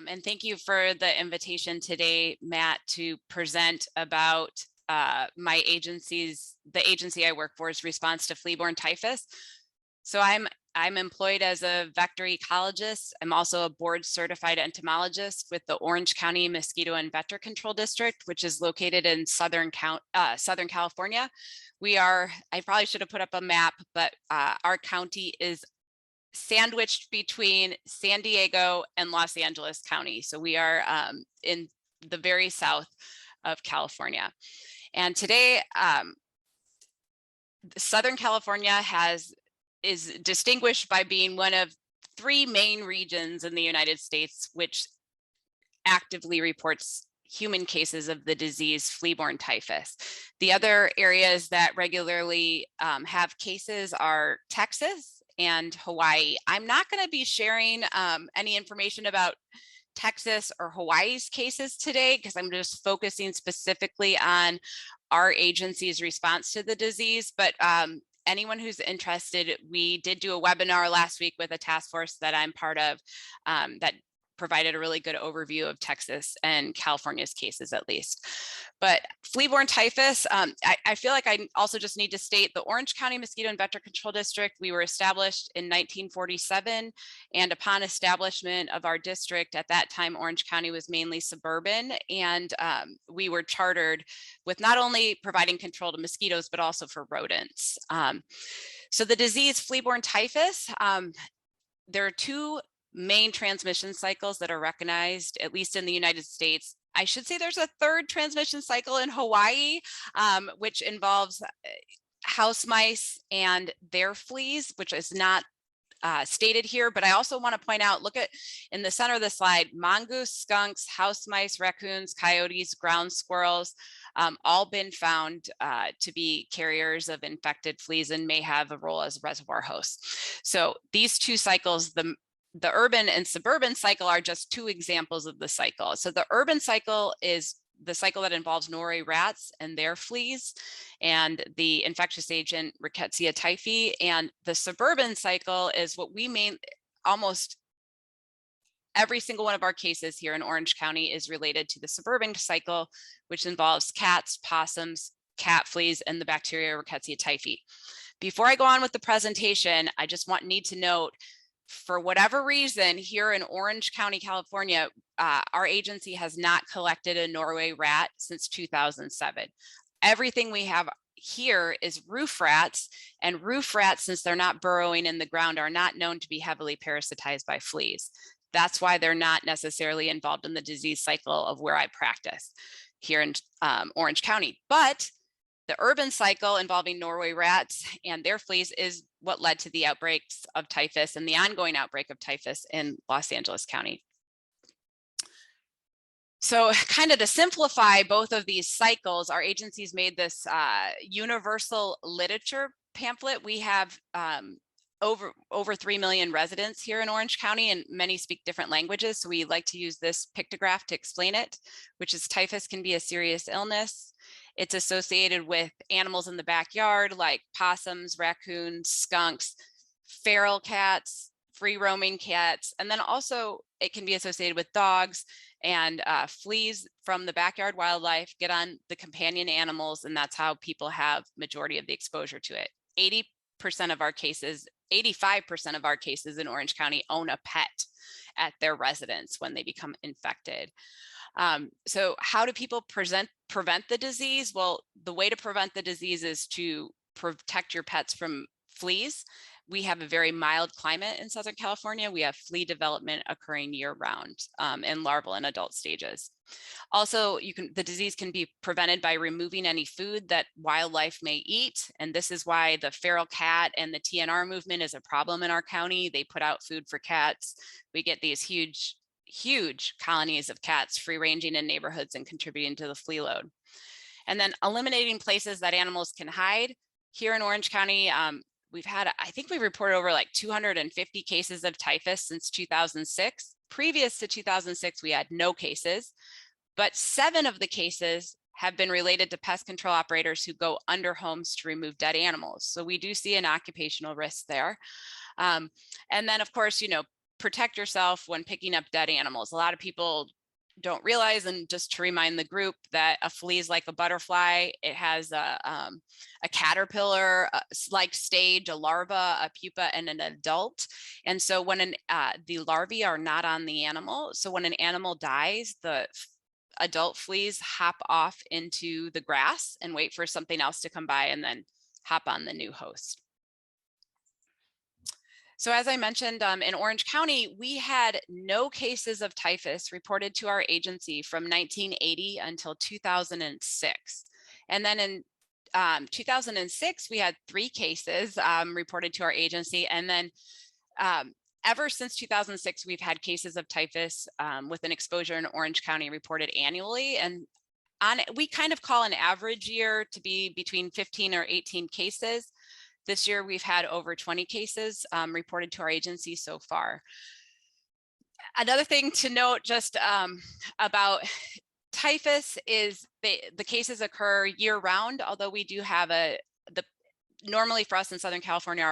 And thank you for the invitation today, Matt, to present about my agency's, the agency I work for's response to flea-borne typhus. So I'm employed as a vector ecologist. I'm also a board certified entomologist with the Orange County Mosquito and Vector Control District, which is located in Southern California. We are, I probably should have put up a map, but our county is sandwiched between San Diego and Los Angeles County. So we are in the very south of California. And today, Southern California is distinguished by being one of 3 main regions in the United States which actively reports human cases of the disease flea-borne typhus. The other areas that regularly have cases are Texas and Hawaii. I'm not going to be sharing any information about Texas or Hawaii's cases today because I'm just focusing specifically on our agency's response to the disease. But anyone who's interested, we did do a webinar last week with a task force that I'm part of that provided a really good overview of Texas and California's cases at least. But flea-borne typhus, I feel like I also just need to state the Orange County Mosquito and Vector Control District, we were established in 1947, and upon establishment of our district, at that time Orange County was mainly suburban, and we were chartered with not only providing control to mosquitoes, but also for rodents. So the disease flea-borne typhus, there are 2 main transmission cycles that are recognized, at least in the United States. I should say there's a 3rd transmission cycle in Hawaii, which involves house mice and their fleas, which is not stated here. But I also want to point out, look at in the center of the slide, mongoose, skunks, house mice, raccoons, coyotes, ground squirrels, all been found to be carriers of infected fleas and may have a role as reservoir hosts. So these 2 cycles, the urban and suburban cycle, are just 2 examples of the cycle. So the urban cycle is the cycle that involves Norway rats and their fleas and the infectious agent Rickettsia typhi. And the suburban cycle is what we almost every single one of our cases here in Orange County is related to the suburban cycle, which involves cats, possums, cat fleas, and the bacteria Rickettsia typhi. Before I go on with the presentation, I just need to note, for whatever reason, here in Orange County, California, our agency has not collected a Norway rat since 2007. Everything we have here is roof rats, and roof rats, since they're not burrowing in the ground, are not known to be heavily parasitized by fleas. That's why they're not necessarily involved in the disease cycle of where I practice here in Orange County. But the urban cycle involving Norway rats and their fleas is what led to the outbreaks of typhus and the ongoing outbreak of typhus in Los Angeles County. So kind of to simplify both of these cycles, our agency's made this universal literature pamphlet. We have over 3 million residents here in Orange County, and many speak different languages. So we like to use this pictograph to explain it, which is typhus can be a serious illness. It's associated with animals in the backyard like possums, raccoons, skunks, feral cats, free roaming cats, and then also it can be associated with dogs, and fleas from the backyard wildlife get on the companion animals, and that's how people have majority of the exposure to it. 80% of our cases, 85% of our cases in Orange County own a pet at their residence when they become infected. So how do people prevent the disease? Well, the way to prevent the disease is to protect your pets from fleas. We have a very mild climate in Southern California. We have flea development occurring year-round in larval and adult stages. Also, the disease can be prevented by removing any food that wildlife may eat. And this is why the feral cat and the TNR movement is a problem in our county. They put out food for cats. We get these huge colonies of cats free ranging in neighborhoods and contributing to the flea load. And then eliminating places that animals can hide. Here in Orange County, we've had, I think we reported over like 250 cases of typhus since 2006. Previous to 2006, we had no cases, but 7 of the cases have been related to pest control operators who go under homes to remove dead animals. So we do see an occupational risk there. And then of course, protect yourself when picking up dead animals. A lot of people don't realize, and just to remind the group, that a flea is like a butterfly. It has a caterpillar like stage, a larva, a pupa, and an adult. And so when the larvae are not on the animal, so when an animal dies, the adult fleas hop off into the grass and wait for something else to come by and then hop on the new host. So as I mentioned, in Orange County, we had no cases of typhus reported to our agency from 1980 until 2006. And then in 2006, we had 3 cases reported to our agency. And then ever since 2006, we've had cases of typhus with an exposure in Orange County reported annually. And we kind of call an average year to be between 15 or 18 cases. This year, we've had over 20 cases reported to our agency so far. Another thing to note just about typhus is the cases occur year-round, although we do have normally for us in Southern California,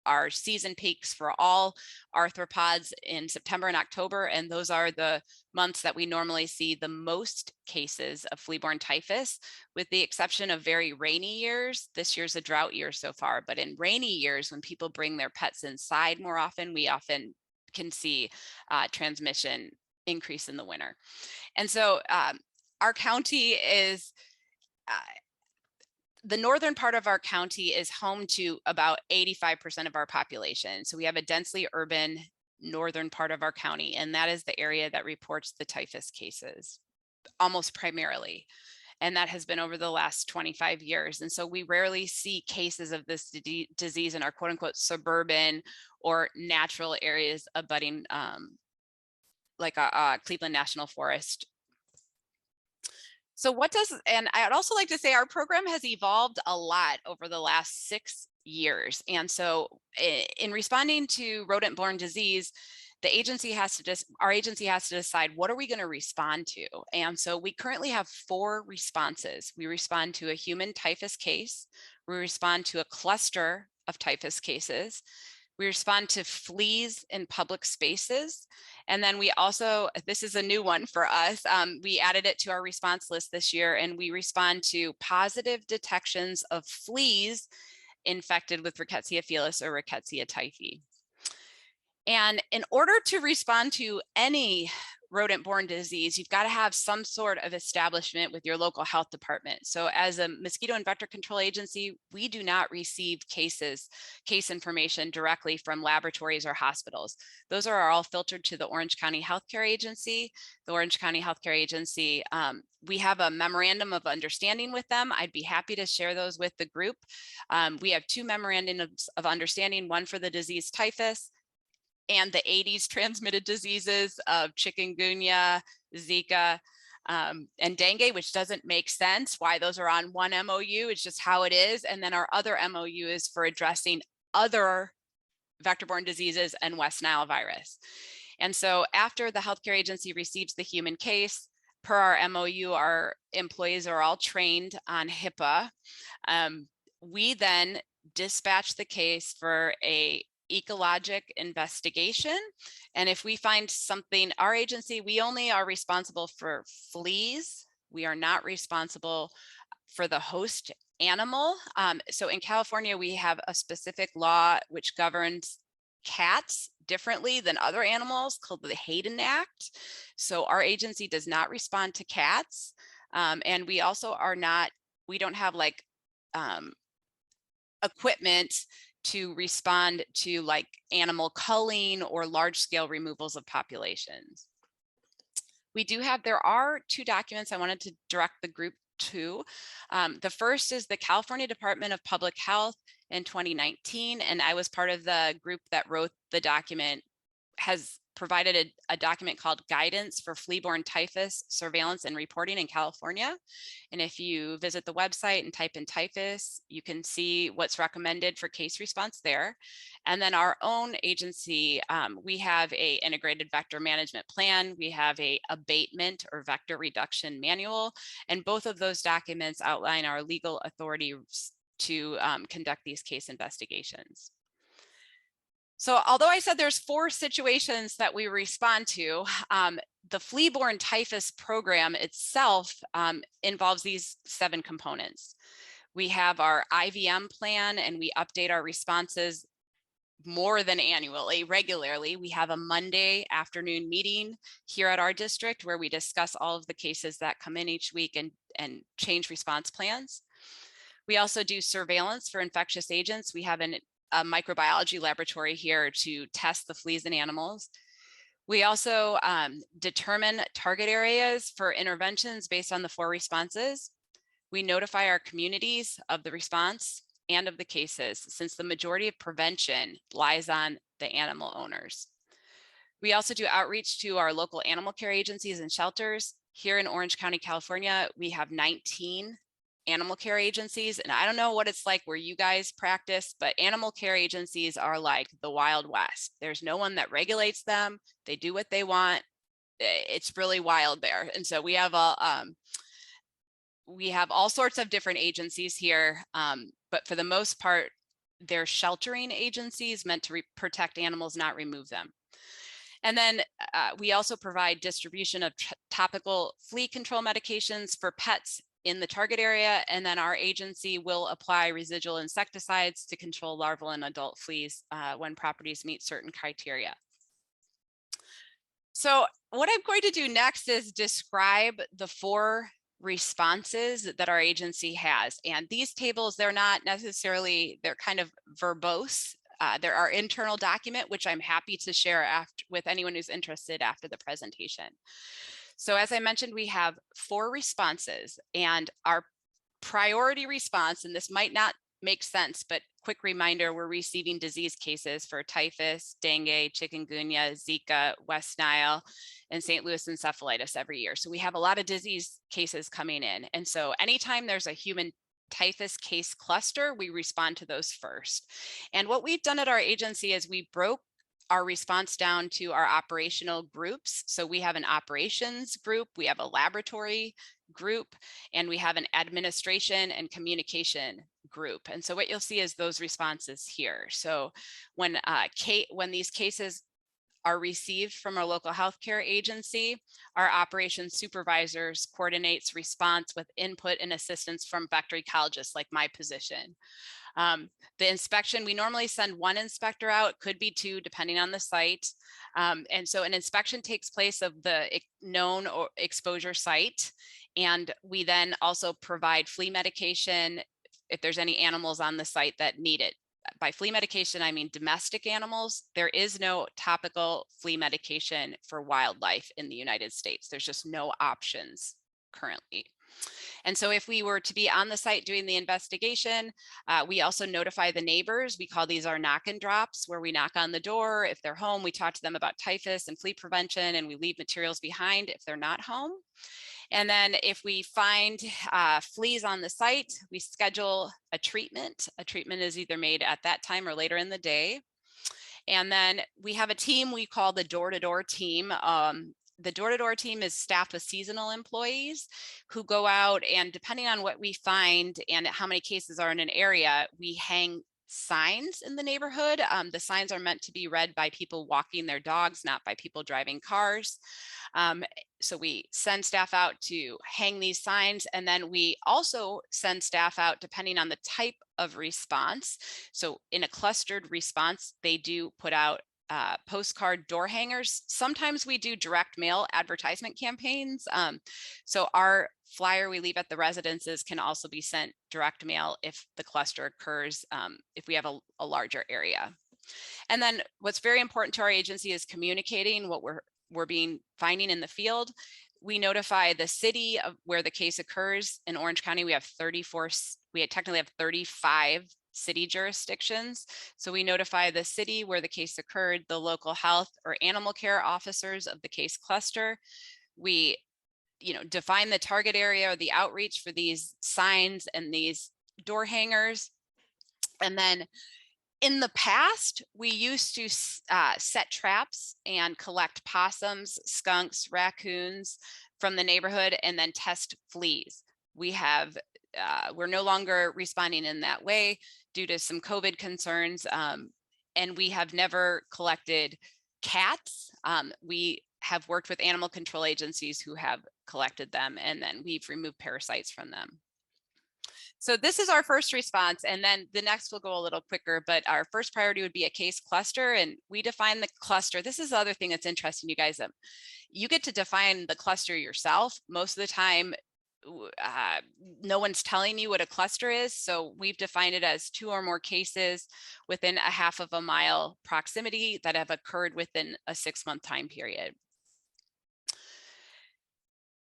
our season peaks for all arthropods in September and October, and those are the months that we normally see the most cases of flea-borne typhus, with the exception of very rainy years. This year's a drought year so far, but in rainy years, when people bring their pets inside more often, we often can see transmission increase in the winter. And so our county is the northern part of our county is home to about 85% of our population. So we have a densely urban northern part of our county, and that is the area that reports the typhus cases almost primarily. And that has been over the last 25 years. And so we rarely see cases of this disease in our quote unquote suburban or natural areas abutting like a Cleveland National Forest. So and I'd also like to say our program has evolved a lot over the last 6 years. And so in responding to rodent-borne disease, our agency has to decide, what are we going to respond to? And so we currently have 4 responses. We respond to a human typhus case. We respond to a cluster of typhus cases. We respond to fleas in public spaces. And then we also, this is a new one for us, we added it to our response list this year, and we respond to positive detections of fleas infected with Rickettsia felis or Rickettsia typhi. And in order to respond to any rodent-borne disease, you've got to have some sort of establishment with your local health department. So as a mosquito and vector control agency, we do not receive case information directly from laboratories or hospitals. Those are all filtered to the Orange County Healthcare Agency. The Orange County Healthcare Agency, we have a memorandum of understanding with them. I'd be happy to share those with the group. We have 2 memorandums of understanding, one for the disease typhus and the 80s transmitted diseases of chikungunya, Zika, and dengue, which doesn't make sense why those are on one MOU. It's just how it is. And then our other MOU is for addressing other vector-borne diseases and West Nile virus. And so after the healthcare agency receives the human case, per our MOU, our employees are all trained on HIPAA. We then dispatch the case for a ecologic investigation. And if we find something, our agency, we only are responsible for fleas. We are not responsible for the host animal. So in California, we have a specific law which governs cats differently than other animals called the Hayden Act. So our agency does not respond to cats. And we also we don't have like equipment to respond to like animal culling or large scale removals of populations. There are 2 documents I wanted to direct the group to. The first is the California Department of Public Health in 2019, and I was part of the group that wrote the document, has provided a document called Guidance for Flea-Borne Typhus Surveillance and Reporting in California. And if you visit the website and type in typhus, you can see what's recommended for case response there. And then our own agency, we have a integrated vector management plan. We have a abatement or vector reduction manual. And both of those documents outline our legal authority to conduct these case investigations. So although I said there's 4 situations that we respond to, the Flea-Borne Typhus program itself involves these 7 components. We have our IVM plan, and we update our responses more than annually, regularly. We have a Monday afternoon meeting here at our district where we discuss all of the cases that come in each week and change response plans. We also do surveillance for infectious agents. We have a microbiology laboratory here to test the fleas in animals. We also determine target areas for interventions based on the 4 responses. We notify our communities of the response and of the cases, since the majority of prevention lies on the animal owners. We also do outreach to our local animal care agencies and shelters. Here in Orange County, California, we have 19 animal care agencies, and I don't know what it's like where you guys practice, but animal care agencies are like the Wild West. There's no one that regulates them. They do what they want. It's really wild there. And so we have all sorts of different agencies here, but for the most part, they're sheltering agencies meant to protect animals, not remove them. And then we also provide distribution of topical flea control medications for pets in the target area, and then our agency will apply residual insecticides to control larval and adult fleas when properties meet certain criteria. So what I'm going to do next is describe the 4 responses that our agency has. And these tables, they're not necessarily, they're kind of verbose. They're our internal document, which I'm happy to share with anyone who's interested after the presentation. So as I mentioned, we have 4 responses, and our priority response, and this might not make sense, but quick reminder, we're receiving disease cases for typhus, dengue, chikungunya, Zika, West Nile, and St. Louis encephalitis every year. So we have a lot of disease cases coming in. And so anytime there's a human typhus case cluster, we respond to those first. And what we've done at our agency is we broke our response down to our operational groups. So we have an operations group, we have a laboratory group, and we have an administration and communication group. And so what you'll see is those responses here. So when these cases are received from our local healthcare agency, our operations supervisors coordinates response with input and assistance from vector ecologists, like my position. The inspection, we normally send 1 inspector out, could be 2 depending on the site. And so an inspection takes place of the known or exposure site. And we then also provide flea medication if there's any animals on the site that need it. By flea medication, I mean domestic animals. There is no topical flea medication for wildlife in the United States. There's just no options currently. And so if we were to be on the site doing the investigation, we also notify the neighbors. We call these our knock and drops, where we knock on the door. If they're home, we talk to them about typhus and flea prevention, and we leave materials behind if they're not home. And then if we find fleas on the site, we schedule a treatment. A treatment is either made at that time or later in the day. And then we have a team we call the door-to-door team. The door-to-door team is staffed with seasonal employees who go out, and depending on what we find and how many cases are in an area, we hang signs in the neighborhood. The signs are meant to be read by people walking their dogs, not by people driving cars. So we send staff out to hang these signs, and then we also send staff out depending on the type of response. So in a clustered response, they do put out postcard door hangers. Sometimes we do direct mail advertisement campaigns. So our flyer we leave at the residences can also be sent direct mail if the cluster occurs, if we have a larger area. And then what's very important to our agency is communicating what we're finding in the field. We notify the city of where the case occurs. In Orange County, we technically have 35 city jurisdictions. So we notify the city where the case occurred, the local health or animal care officers of the case cluster. We define the target area or the outreach for these signs and these door hangers. And then in the past, we used to set traps and collect possums, skunks, raccoons from the neighborhood and then test fleas. We're no longer responding in that way due to some COVID concerns. and we have never collected cats. We have worked with animal control agencies who have collected them, and then we've removed parasites from them. So this is our first response, and then the next will go a little quicker, but our first priority would be a case cluster, and we define the cluster. This is the other thing that's interesting, you guys. You get to define the cluster yourself. Most of the time, no one's telling you what a cluster is, so we've defined it as 2 or more cases within a half of a mile proximity that have occurred within a 6-month time period.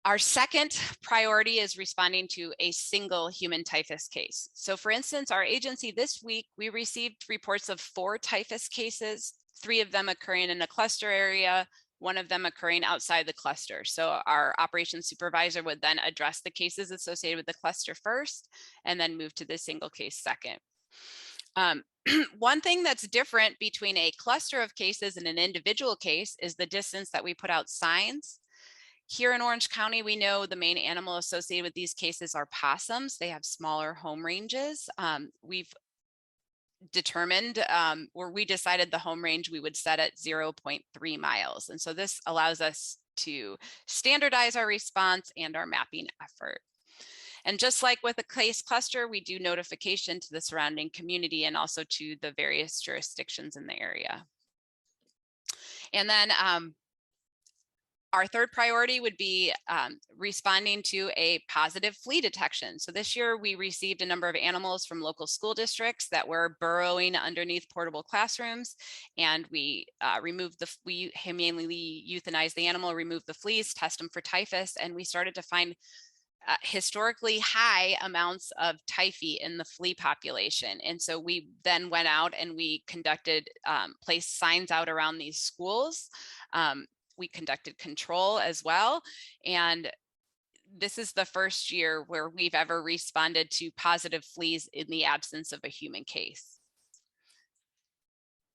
Our second priority is responding to a single human typhus case. So for instance, our agency this week, we received reports of 4 typhus cases, 3 of them occurring in a cluster area, 1 of them occurring outside the cluster. So our operations supervisor would then address the cases associated with the cluster first, and then move to the single case second. One thing that's different between a cluster of cases and an individual case is the distance that we put out signs. Here in Orange County, we know the main animal associated with these cases are possums. They have smaller home ranges. We've determined, or we decided the home range we would set at 0.3 miles. And so this allows us to standardize our response and our mapping effort. And just like with a case cluster, we do notification to the surrounding community and also to the various jurisdictions in the area. And then our third priority would be responding to a positive flea detection. So this year we received a number of animals from local school districts that were burrowing underneath portable classrooms, and we we humanely euthanized the animal, removed the fleas, test them for typhus, and we started to find historically high amounts of typhi in the flea population. And so we then went out and we conducted, placed signs out around these schools. We conducted control as well. And this is the first year where we've ever responded to positive fleas in the absence of a human case.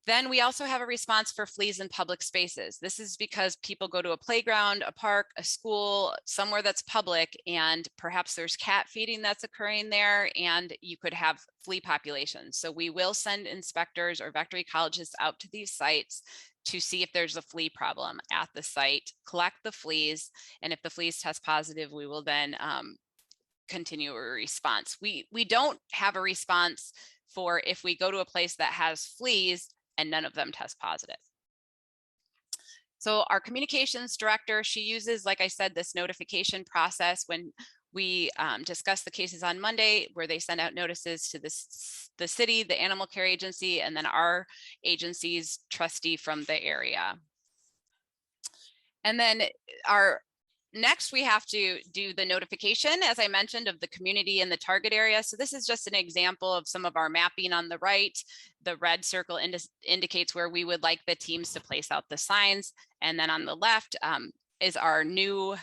Then we also have a response for fleas in public spaces. This is because people go to a playground, a park, a school, somewhere that's public, and perhaps there's cat feeding that's occurring there, and you could have flea populations. So we will send inspectors or veterinary ecologists out to these sites to see if there's a flea problem at the site, collect the fleas, and if the fleas test positive, we will then continue a response. We don't have a response for if we go to a place that has fleas and none of them test positive. So our communications director, she uses, like I said, this notification process when we discuss the cases on Monday, where they send out notices to the city, the animal care agency, and then our agency's trustee from the area. And then next, we have to do the notification, as I mentioned, of the community in the target area. So this is just an example of some of our mapping on the right. The red circle indicates where we would like the teams to place out the signs. And then on the left is our new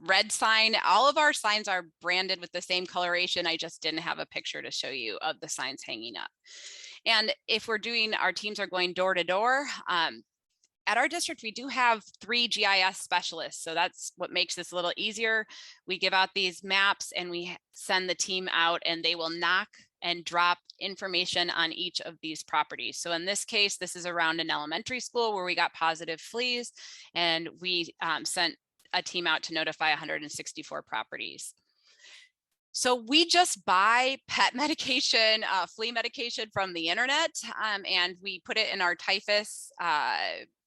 red sign. All of our signs are branded with the same coloration. I just didn't have a picture to show you of the signs hanging up. And if we're doing, our teams are going door to door. At our district, we do have 3 GIS specialists, so that's what makes this a little easier. We give out these maps and we send the team out, and they will knock and drop information on each of these properties. So in this case, this is around an elementary school where we got positive fleas, and we sent a team out to notify 164 properties. So we just buy pet medication, flea medication from the internet, and we put it in our typhus.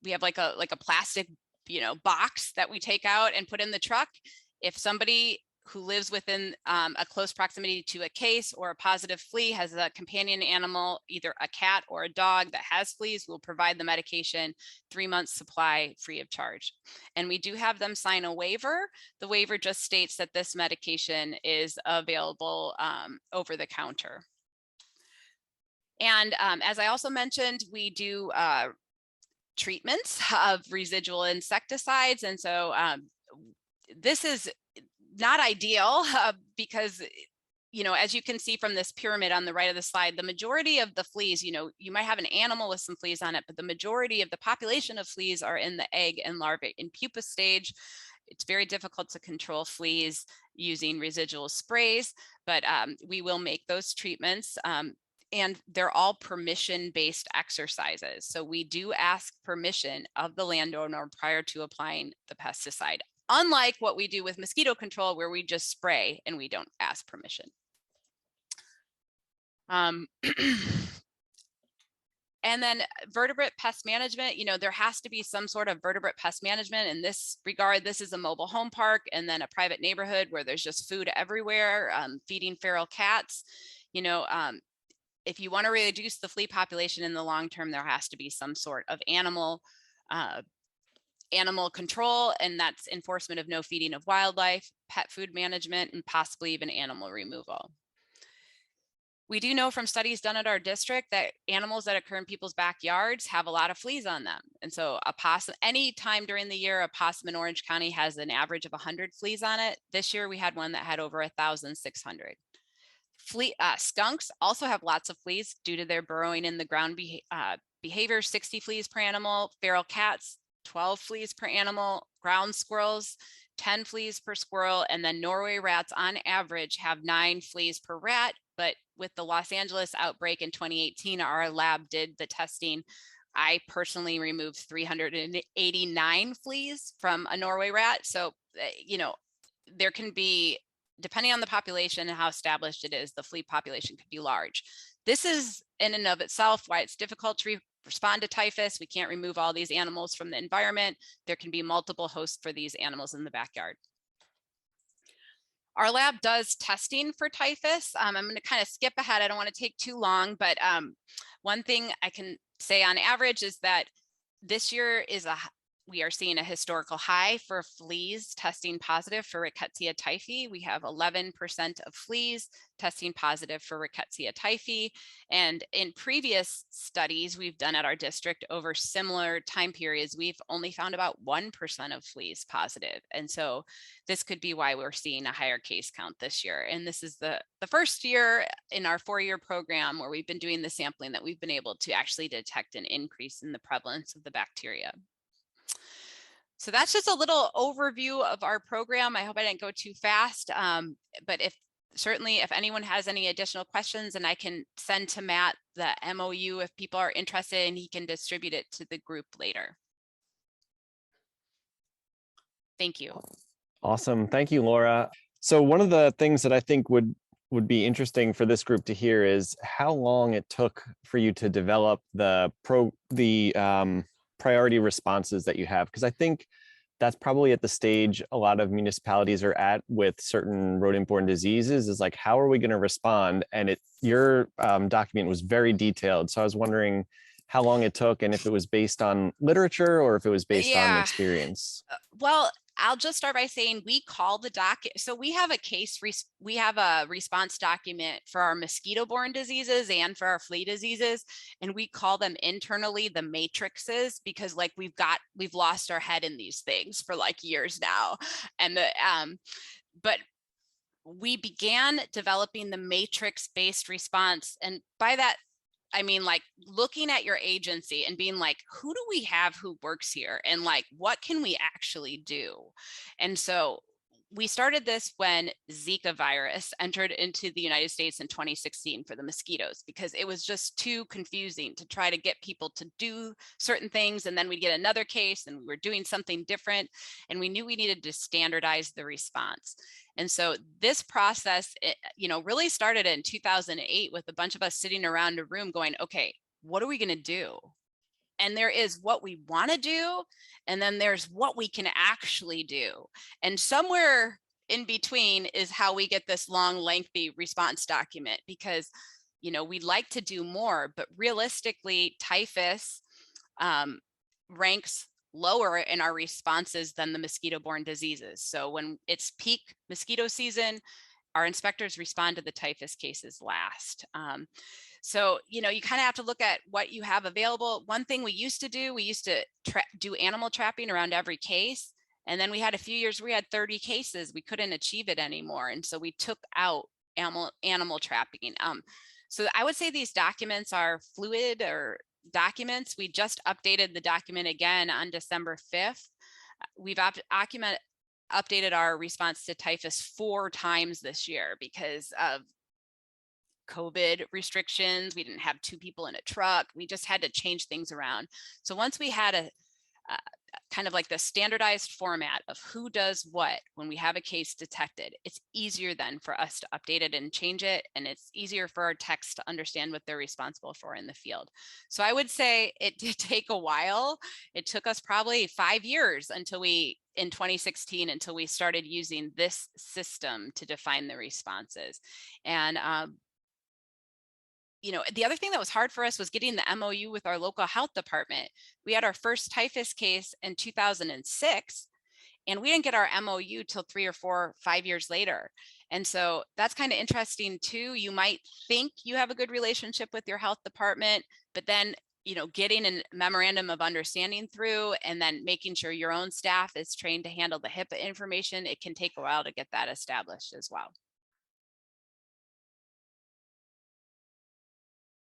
We have like a plastic, box that we take out and put in the truck. If somebody who lives within a close proximity to a case or a positive flea has a companion animal, either a cat or a dog that has fleas, we'll provide the medication, 3 months supply free of charge. And we do have them sign a waiver. The waiver just states that this medication is available over the counter. And as I also mentioned, we do treatments of residual insecticides. And so this is not ideal because, as you can see from this pyramid on the right of the slide, the majority of the fleas, you might have an animal with some fleas on it, but the majority of the population of fleas are in the egg and larvae in pupa stage. It's very difficult to control fleas using residual sprays, but we will make those treatments. and they're all permission-based exercises. So we do ask permission of the landowner prior to applying the pesticide, unlike what we do with mosquito control, where we just spray and we don't ask permission. And then vertebrate pest management, there has to be some sort of vertebrate pest management. In this regard, this is a mobile home park and then a private neighborhood where there's just food everywhere, feeding feral cats. If you want to reduce the flea population in the long term, there has to be some sort of animal control, and that's enforcement of no feeding of wildlife, pet food management, and possibly even animal removal. We do know from studies done at our district that animals that occur in people's backyards have a lot of fleas on them. And so a possum, any time during the year, a possum in Orange County has an average of 100 fleas on it. This year we had one that had over 1,600. Skunks also have lots of fleas due to their burrowing in the ground behavior, 60 fleas per animal. Feral cats, 12 fleas per animal. Ground squirrels, 10 fleas per squirrel. And then Norway rats on average have 9 fleas per rat. But with the Los Angeles outbreak in 2018, our lab did the testing. I personally removed 389 fleas from a Norway rat. So, there can be, depending on the population and how established it is, the flea population could be large. This is in and of itself why it's difficult to respond to typhus. We can't remove all these animals from the environment. There can be multiple hosts for these animals in the backyard. Our lab does testing for typhus. I'm going to kind of skip ahead. I don't want to take too long, but one thing I can say on average is that this year we are seeing a historical high for fleas testing positive for Rickettsia typhi. We have 11% of fleas testing positive for Rickettsia typhi. And in previous studies we've done at our district over similar time periods, we've only found about 1% of fleas positive. And so this could be why we're seeing a higher case count this year. And this is the first year in our 4-year program where we've been doing the sampling that we've been able to actually detect an increase in the prevalence of the bacteria. So that's just a little overview of our program. I hope I didn't go too fast, but if anyone has any additional questions, and I can send to Matt the MOU if people are interested, and he can distribute it to the group later. Thank you. Awesome. Thank you, Laura. So one of the things that I think would be interesting for this group to hear is how long it took for you to develop the priority responses that you have, because I think that's probably at the stage a lot of municipalities are at with certain rodent-borne diseases, is like, how are we going to respond? And your document was very detailed. So I was wondering how long it took and if it was based on literature or if it was based on experience. Well, I'll just start by saying we call the docket. So we have a response document for our mosquito-borne diseases and for our flea diseases, and we call them internally the matrices, because we've lost our head in these things for like years now. And but we began developing the matrix-based response, and by that I mean, like, looking at your agency and being like, who do we have who works here? And like, what can we actually do? And so we started this when Zika virus entered into the United States in 2016 for the mosquitoes, because it was just too confusing to try to get people to do certain things. And then we'd get another case and we were doing something different. And we knew we needed to standardize the response. And so this process, really started in 2008 with a bunch of us sitting around a room going, okay, what are we going to do? And there is what we want to do, and then there's what we can actually do. And somewhere in between is how we get this long, lengthy response document, because, we'd like to do more, but realistically, typhus ranks lower in our responses than the mosquito-borne diseases. So when it's peak mosquito season, our inspectors respond to the typhus cases last. So, you kind of have to look at what you have available. One thing we used to do do animal trapping around every case. And then we had a few years where we had 30 cases. We couldn't achieve it anymore. And so we took out animal trapping. So I would say these documents are fluid or documents. We just updated the document again on December 5th. We've updated our response to typhus 4 times this year because of COVID restrictions. We didn't have 2 people in a truck. We just had to change things around. So once we had a kind of like the standardized format of who does what when we have a case detected, it's easier then for us to update it and change it. And it's easier for our techs to understand what they're responsible for in the field. So I would say it did take a while. It took us probably 5 years until we, in 2016, until we started using this system to define the responses. And you know, the other thing that was hard for us was getting the MOU with our local health department. We had our first typhus case in 2006, and we didn't get our MOU till 3 or 4, 5 years later. And so that's kind of interesting too. You might think you have a good relationship with your health department, but then, you know, getting a memorandum of understanding through and then making sure your own staff is trained to handle the HIPAA information, it can take a while to get that established as well.